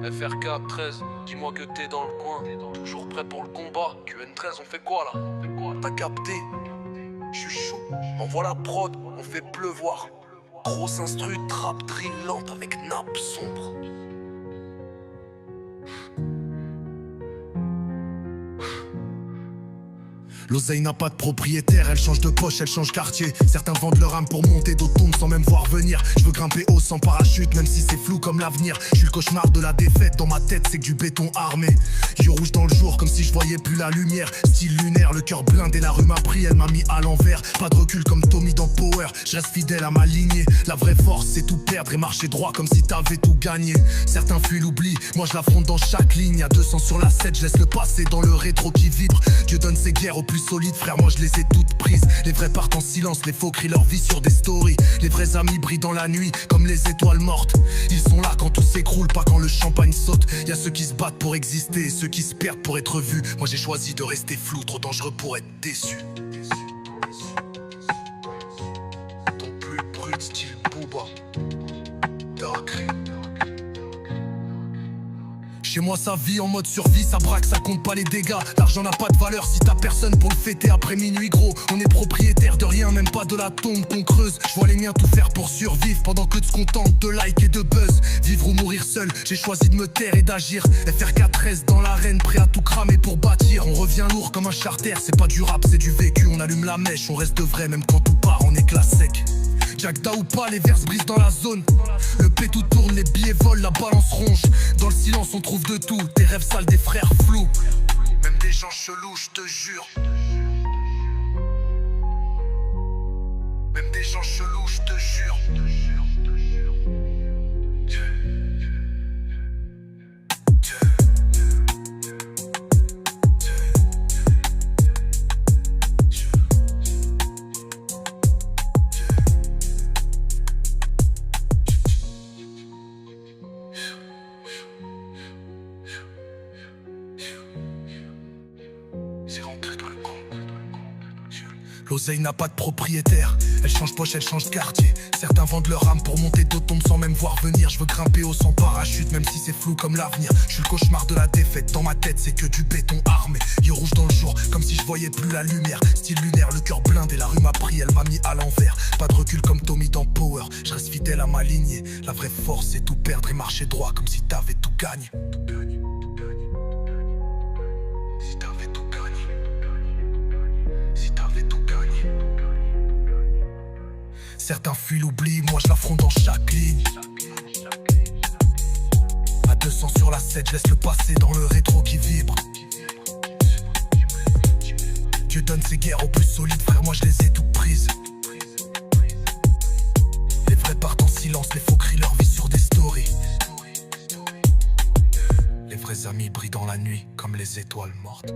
FRK 13, dis-moi que t'es dans le coin, toujours prêt pour le combat. QN13, on fait quoi là? T'as capté? J'suis chaud, envoie la prod, on fait pleuvoir. Grosse instru, trap drillante avec nappe sombre. L'oseille n'a pas de propriétaire, elle change de poche, elle change quartier. Certains vendent leur âme pour monter, d'autres tombent sans même voir venir. Je veux grimper haut sans parachute, même si c'est flou comme l'avenir. Je suis le cauchemar de la défaite, dans ma tête c'est que du béton armé. Yeux rouge dans le jour, comme si je voyais plus la lumière. Style lunaire, le cœur blindé, la rue m'a pris, elle m'a mis à l'envers. Pas de recul comme Tommy dans Power, je reste fidèle à ma lignée. La vraie force c'est tout perdre et marcher droit comme si t'avais tout gagné. Certains fuient l'oubli, moi je l'affronte dans chaque ligne. Y'a 200 sur la 7, je laisse le passé dans le rétro qui vibre. Dieu donne ses guerres aux plus solides, frère, moi je les ai toutes prises. Les vrais partent en silence, les faux crient leur vie sur des stories. Les vrais amis brillent dans la nuit comme les étoiles mortes. Ils sont là quand tout s'écroule, pas quand le champagne saute. Y'a ceux qui se battent pour exister et ceux qui se perdent pour être vus. Moi j'ai choisi de rester flou, trop dangereux pour être déçu. Ton plus brut style Booba. Dark. Chez moi ça vit en mode survie, ça braque, ça compte pas les dégâts. L'argent n'a pas de valeur si t'as personne pour le fêter après minuit gros. On est propriétaire de rien, même pas de la tombe qu'on creuse. Je vois les miens tout faire pour survivre pendant que de se contentent de like et de buzz. Vivre ou mourir seul, j'ai choisi de me taire et d'agir. FRK 13 dans l'arène, prêt à tout cramer pour bâtir. On revient lourd comme un charter, c'est pas du rap, c'est du vécu. On allume la mèche, on reste vrai même quand tout part en éclat sec. Jackda ou pas, les vers brisent dans la zone. Le pétou tourne, les billets volent, la balance ronge. Dans le silence on trouve de tout, des rêves sales, des frères flous. Même des gens chelous, je te jure. Même des gens chelous, je te jure. L'oseille n'a pas de propriétaire, elle change poche, elle change de quartier. Certains vendent leur âme pour monter, d'autres tombent sans même voir venir. Je veux grimper haut sans parachute, même si c'est flou comme l'avenir. Je suis le cauchemar de la défaite, dans ma tête c'est que du béton armé. Yeux rouge dans le jour, comme si je voyais plus la lumière. Style lunaire, le cœur blindé, la rue m'a pris, elle m'a mis à l'envers. Pas de recul comme Tommy dans Power, je reste fidèle à ma lignée. La vraie force c'est tout perdre et marcher droit comme si t'avais tout gagné. Certains fuient l'oubli, moi je l'affronte dans chaque ligne. À 200 sur la 7, je laisse le passé dans le rétro qui vibre. Dieu donne ses guerres aux plus solides, frère, moi je les ai toutes prises. Les vrais partent en silence, les faux crient leur vie sur des stories. Les vrais amis brillent dans la nuit comme les étoiles mortes.